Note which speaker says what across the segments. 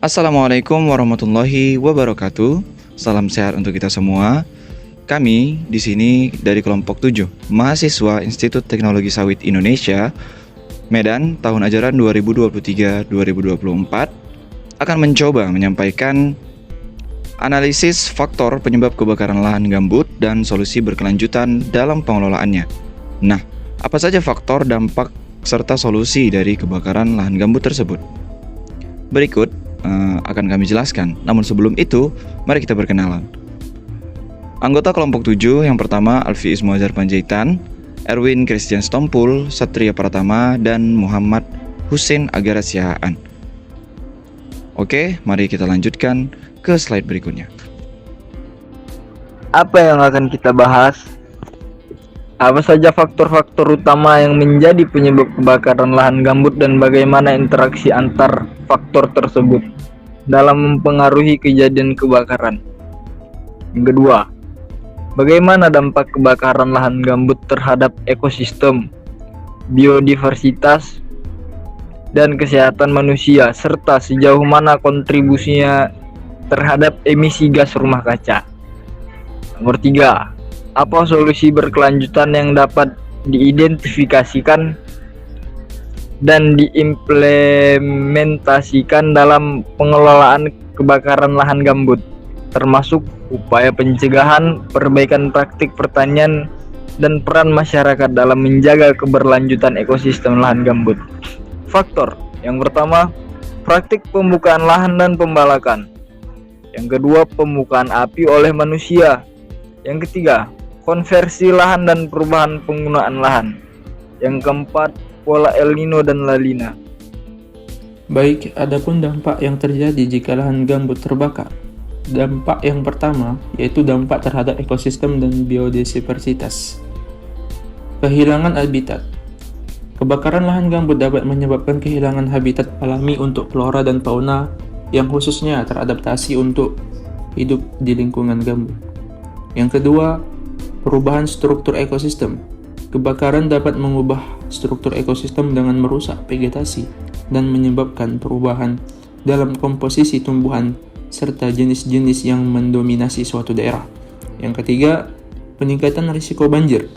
Speaker 1: Assalamualaikum warahmatullahi wabarakatuh. Salam sehat untuk kita semua. Kami di sini dari kelompok 7, mahasiswa Institut Teknologi Sawit Indonesia, Medan, tahun ajaran 2023-2024, akan mencoba menyampaikan analisis faktor penyebab kebakaran lahan gambut dan solusi berkelanjutan dalam pengelolaannya. Nah, apa saja faktor, dampak, serta solusi dari kebakaran lahan gambut tersebut? Berikut akan kami jelaskan. Namun sebelum itu, mari kita berkenalan. Anggota kelompok 7 yang pertama Alfi Ismuazar Panjaitan, Erwin Christian Stompul, Satria Pratama, dan Muhammad Hussein Agara Sihaan. Oke, mari kita lanjutkan ke slide berikutnya.
Speaker 2: Apa yang akan kita bahas? Apa saja faktor-faktor utama yang menjadi penyebab kebakaran lahan gambut dan bagaimana interaksi antar faktor tersebut dalam mempengaruhi kejadian kebakaran? Yang kedua, bagaimana dampak kebakaran lahan gambut terhadap ekosistem, biodiversitas, dan kesehatan manusia, serta sejauh mana kontribusinya terhadap emisi gas rumah kaca. Nomor 3, apa solusi berkelanjutan yang dapat diidentifikasikan dan diimplementasikan dalam pengelolaan kebakaran lahan gambut, termasuk upaya pencegahan, perbaikan praktik pertanian, dan peran masyarakat dalam menjaga keberlanjutan ekosistem lahan gambut. Faktor yang pertama, praktik pembukaan lahan dan pembalakan. Yang kedua, pembukaan api oleh manusia. Yang ketiga, konversi lahan dan perubahan penggunaan lahan. Yang keempat, pola El Nino dan La Nina.
Speaker 3: Baik, adapun dampak yang terjadi jika lahan gambut terbakar. Dampak yang pertama yaitu dampak terhadap ekosistem dan biodiversitas. Kehilangan habitat. Kebakaran lahan gambut dapat menyebabkan kehilangan habitat alami untuk flora dan fauna yang khususnya teradaptasi untuk hidup di lingkungan gambut. Yang kedua, perubahan struktur ekosistem. Kebakaran dapat mengubah struktur ekosistem dengan merusak vegetasi dan menyebabkan perubahan dalam komposisi tumbuhan serta jenis-jenis yang mendominasi suatu daerah. Yang ketiga, peningkatan risiko banjir.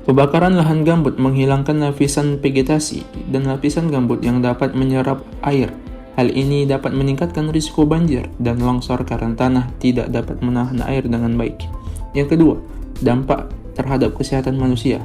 Speaker 3: Kebakaran lahan gambut menghilangkan lapisan vegetasi dan lapisan gambut yang dapat menyerap air. Hal ini dapat meningkatkan risiko banjir dan longsor karena tanah tidak dapat menahan air dengan baik. Yang kedua, dampak terhadap kesehatan manusia.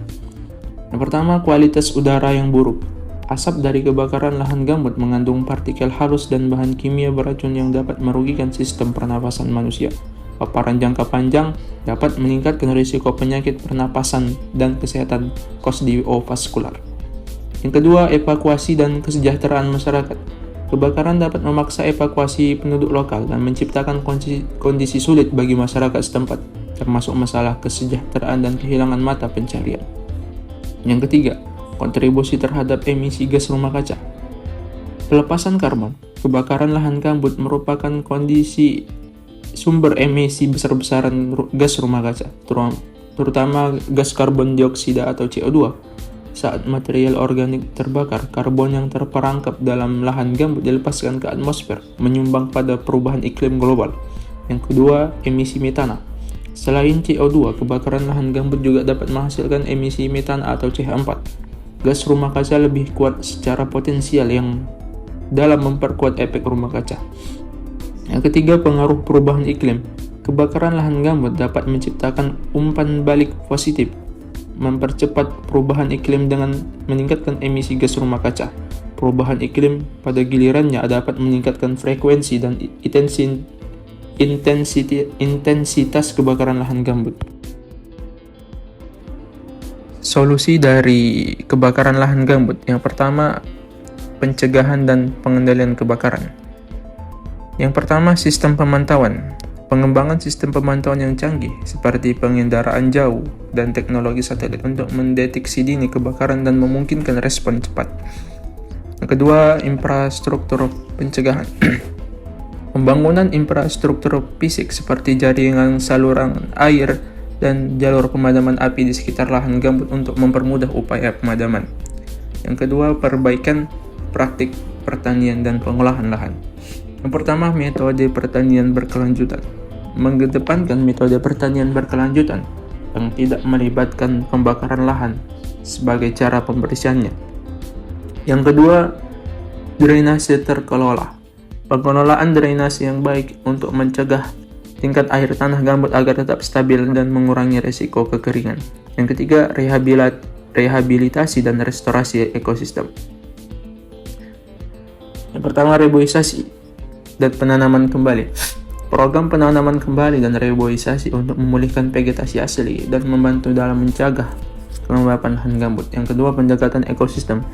Speaker 3: Yang pertama, kualitas udara yang buruk. Asap dari kebakaran lahan gambut mengandung partikel halus dan bahan kimia beracun yang dapat merugikan sistem pernapasan manusia. Paparan jangka panjang dapat meningkatkan risiko penyakit pernapasan dan kesehatan kardiovaskular. Yang kedua, evakuasi dan kesejahteraan masyarakat. Kebakaran dapat memaksa evakuasi penduduk lokal dan menciptakan kondisi sulit bagi masyarakat setempat, termasuk masalah kesejahteraan dan kehilangan mata pencarian. Yang ketiga, kontribusi terhadap emisi gas rumah kaca. Pelepasan karbon. Kebakaran lahan gambut merupakan kondisi sumber emisi besar-besaran gas rumah kaca, terutama gas karbon dioksida atau CO2. Saat material organik terbakar, karbon yang terperangkap dalam lahan gambut dilepaskan ke atmosfer, menyumbang pada perubahan iklim global. Yang kedua, emisi metana. Selain CO2, kebakaran lahan gambut juga dapat menghasilkan emisi metana atau CH4. Gas rumah kaca lebih kuat secara potensial yang dalam memperkuat efek rumah kaca. Yang ketiga, pengaruh perubahan iklim. Kebakaran lahan gambut dapat menciptakan umpan balik positif, mempercepat perubahan iklim dengan meningkatkan emisi gas rumah kaca. Perubahan iklim pada gilirannya dapat meningkatkan frekuensi dan intensitas kebakaran lahan gambut. Solusi dari kebakaran lahan gambut. Yang pertama, pencegahan dan pengendalian kebakaran. Yang pertama, sistem pemantauan. Pengembangan sistem pemantauan yang canggih seperti penginderaan jauh dan teknologi satelit untuk mendeteksi dini kebakaran dan memungkinkan respon cepat. Yang kedua, infrastruktur pencegahan. Pembangunan infrastruktur fisik seperti jaringan saluran air dan jalur pemadaman api di sekitar lahan gambut untuk mempermudah upaya pemadaman. Yang kedua, perbaikan praktik pertanian dan pengolahan lahan. Yang pertama, metode pertanian berkelanjutan. Mengedepankan metode pertanian berkelanjutan yang tidak melibatkan pembakaran lahan sebagai cara pembersihannya. Yang kedua, drainase terkelola. Pengelolaan drainase yang baik untuk mencegah tingkat air tanah gambut agar tetap stabil dan mengurangi risiko kekeringan. Yang ketiga, rehabilitasi dan restorasi ekosistem. Yang pertama, reboisasi dan penanaman kembali. Program penanaman kembali dan reboisasi untuk memulihkan vegetasi asli dan membantu dalam mencegah kelembapan lahan gambut. Yang kedua, pendekatan ekosistem.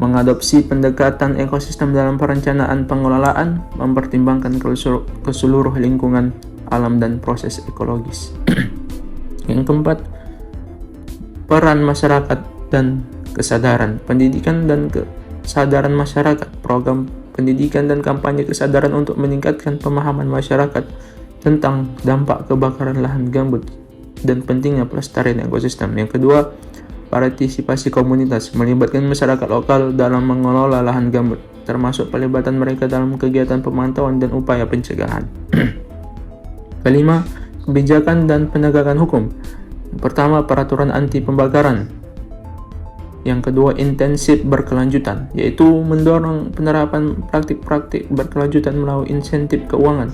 Speaker 3: Mengadopsi pendekatan ekosistem dalam perencanaan pengelolaan, mempertimbangkan keseluruh lingkungan alam dan proses ekologis. Yang keempat, peran masyarakat dan kesadaran. Pendidikan dan kesadaran masyarakat. Program pendidikan dan kampanye kesadaran untuk meningkatkan pemahaman masyarakat tentang dampak kebakaran lahan gambut dan pentingnya pelestarian ekosistem. Yang kedua, partisipasi komunitas, melibatkan masyarakat lokal dalam mengelola lahan gambut, termasuk pelibatan mereka dalam kegiatan pemantauan dan upaya pencegahan. Kelima, kebijakan dan penegakan hukum. Yang pertama, peraturan anti pembakaran. Yang kedua, intensif berkelanjutan, yaitu mendorong penerapan praktik-praktik berkelanjutan melalui insentif keuangan,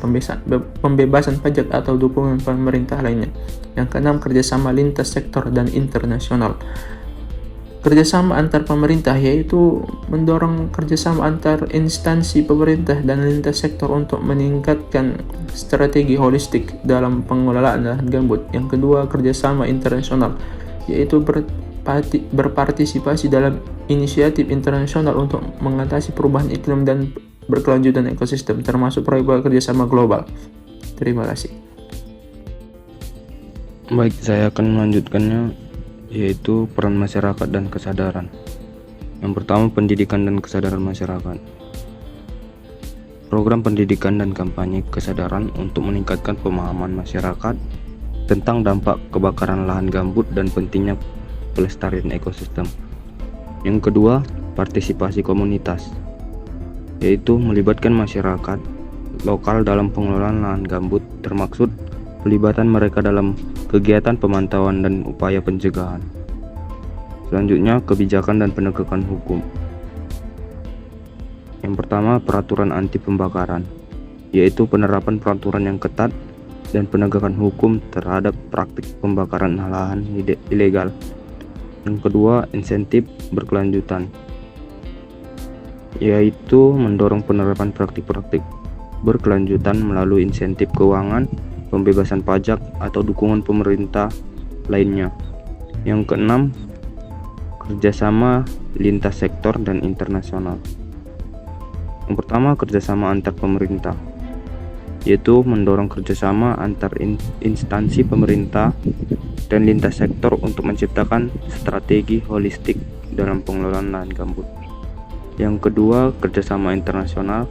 Speaker 3: pembebasan pajak atau dukungan pemerintah lainnya. Yang keenam, kerjasama lintas sektor dan internasional. Kerjasama antar pemerintah, yaitu mendorong kerjasama antar instansi pemerintah dan lintas sektor untuk meningkatkan strategi holistik dalam pengelolaan lahan gambut. Yang kedua, kerjasama internasional, yaitu berpartisipasi dalam inisiatif internasional untuk mengatasi perubahan iklim dan berkelanjutan ekosistem, termasuk proyek kerjasama global. Terima kasih.
Speaker 4: Baik, saya akan melanjutkannya, yaitu peran masyarakat dan kesadaran. Yang pertama, pendidikan dan kesadaran masyarakat. Program pendidikan dan kampanye kesadaran untuk meningkatkan pemahaman masyarakat tentang dampak kebakaran lahan gambut dan pentingnya pelestarian ekosistem. Yang kedua, partisipasi komunitas, yaitu melibatkan masyarakat lokal dalam pengelolaan lahan gambut, termaksud pelibatan mereka dalam kegiatan pemantauan dan upaya pencegahan. Selanjutnya, kebijakan dan penegakan hukum. Yang pertama, peraturan anti pembakaran, yaitu penerapan peraturan yang ketat dan penegakan hukum terhadap praktik pembakaran lahan ilegal. Yang kedua, insentif berkelanjutan, yaitu mendorong penerapan praktik-praktik berkelanjutan melalui insentif keuangan, pembebasan pajak, atau dukungan pemerintah lainnya. Yang keenam, kerjasama lintas sektor dan internasional. Yang pertama, kerjasama antar pemerintah, yaitu mendorong kerjasama antar instansi pemerintah dan lintas sektor untuk menciptakan strategi holistik dalam pengelolaan lahan gambut. Yang kedua, kerjasama internasional,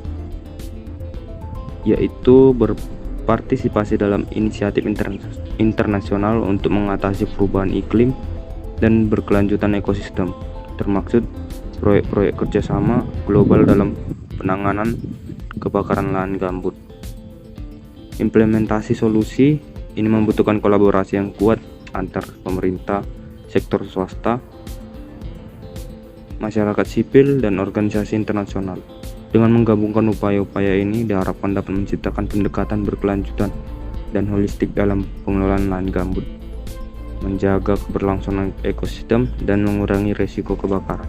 Speaker 4: yaitu berpartisipasi dalam inisiatif internasional untuk mengatasi perubahan iklim dan berkelanjutan ekosistem, termaksud proyek-proyek kerjasama global dalam penanganan kebakaran lahan gambut. Implementasi solusi ini membutuhkan kolaborasi yang kuat antar pemerintah, sektor swasta, masyarakat sipil, dan organisasi internasional. Dengan menggabungkan upaya-upaya ini diharapkan dapat menciptakan pendekatan berkelanjutan dan holistik dalam pengelolaan lahan gambut, menjaga keberlangsungan ekosistem, dan mengurangi risiko kebakaran.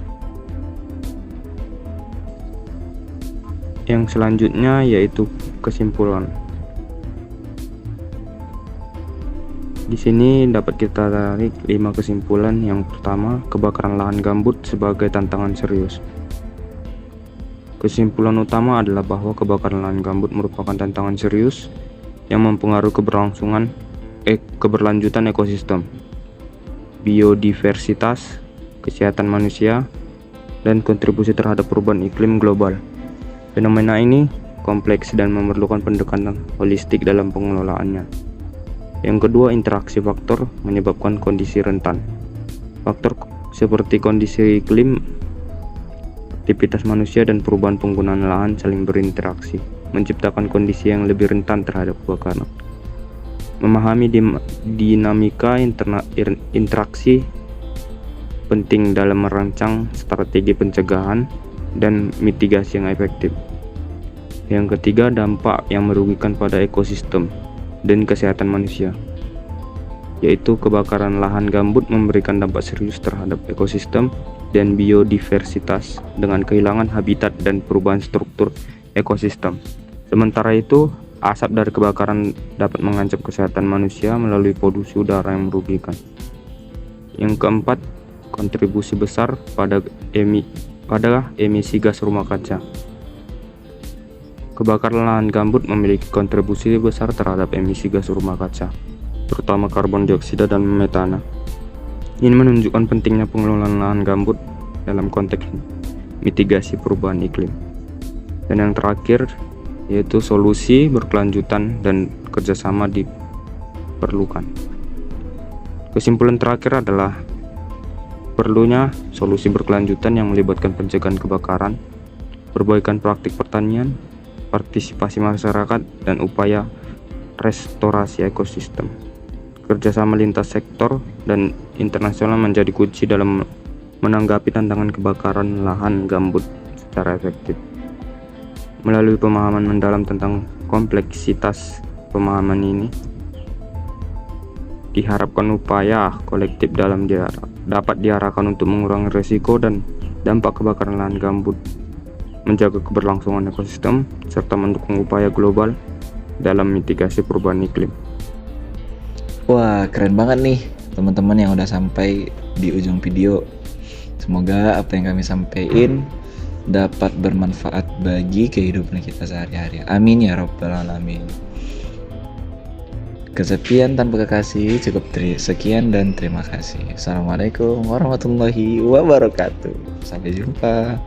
Speaker 4: Yang selanjutnya yaitu kesimpulan. Di sini dapat kita tarik 5 kesimpulan. Yang pertama, kebakaran lahan gambut sebagai tantangan serius. Kesimpulan utama adalah bahwa kebakaran lahan gambut merupakan tantangan serius yang mempengaruhi keberlanjutan ekosistem, biodiversitas, kesehatan manusia, dan kontribusi terhadap perubahan iklim global. Fenomena ini kompleks dan memerlukan pendekatan holistik dalam pengelolaannya. Yang kedua, interaksi faktor menyebabkan kondisi rentan. Faktor seperti kondisi iklim, aktivitas manusia dan perubahan penggunaan lahan saling berinteraksi, menciptakan kondisi yang lebih rentan terhadap kebakaran. Memahami dinamika interaksi penting dalam merancang strategi pencegahan dan mitigasi yang efektif. Yang ketiga, dampak yang merugikan pada ekosistem dan kesehatan manusia, yaitu kebakaran lahan gambut memberikan dampak serius terhadap ekosistem dan biodiversitas dengan kehilangan habitat dan perubahan struktur ekosistem. Sementara itu, asap dari kebakaran dapat mengancam kesehatan manusia melalui polusi udara yang merugikan. Yang keempat, kontribusi besar pada emisi gas rumah kaca. Kebakaran lahan gambut memiliki kontribusi besar terhadap emisi gas rumah kaca, terutama karbon dioksida dan metana. Ini menunjukkan pentingnya pengelolaan lahan gambut dalam konteks mitigasi perubahan iklim. Dan yang terakhir, yaitu solusi berkelanjutan dan kerjasama diperlukan. Kesimpulan terakhir adalah perlunya solusi berkelanjutan yang melibatkan pencegahan kebakaran, perbaikan praktik pertanian, partisipasi masyarakat, dan upaya restorasi ekosistem. Kerjasama lintas sektor dan internasional menjadi kunci dalam menanggapi tantangan kebakaran lahan gambut secara efektif. Melalui pemahaman mendalam tentang kompleksitas pemahaman ini, diharapkan upaya kolektif dapat diarahkan untuk mengurangi risiko dan dampak kebakaran lahan gambut, menjaga keberlangsungan ekosistem, serta mendukung upaya global dalam mitigasi perubahan iklim.
Speaker 1: Wah, keren banget nih teman-teman yang udah sampai di ujung video. Semoga apa yang kami sampaikan dapat bermanfaat bagi kehidupan kita sehari-hari. Amin ya rabbal alamin. Kesepian tanpa kekasih cukup sekian dan terima kasih. Assalamualaikum warahmatullahi wabarakatuh. Sampai jumpa.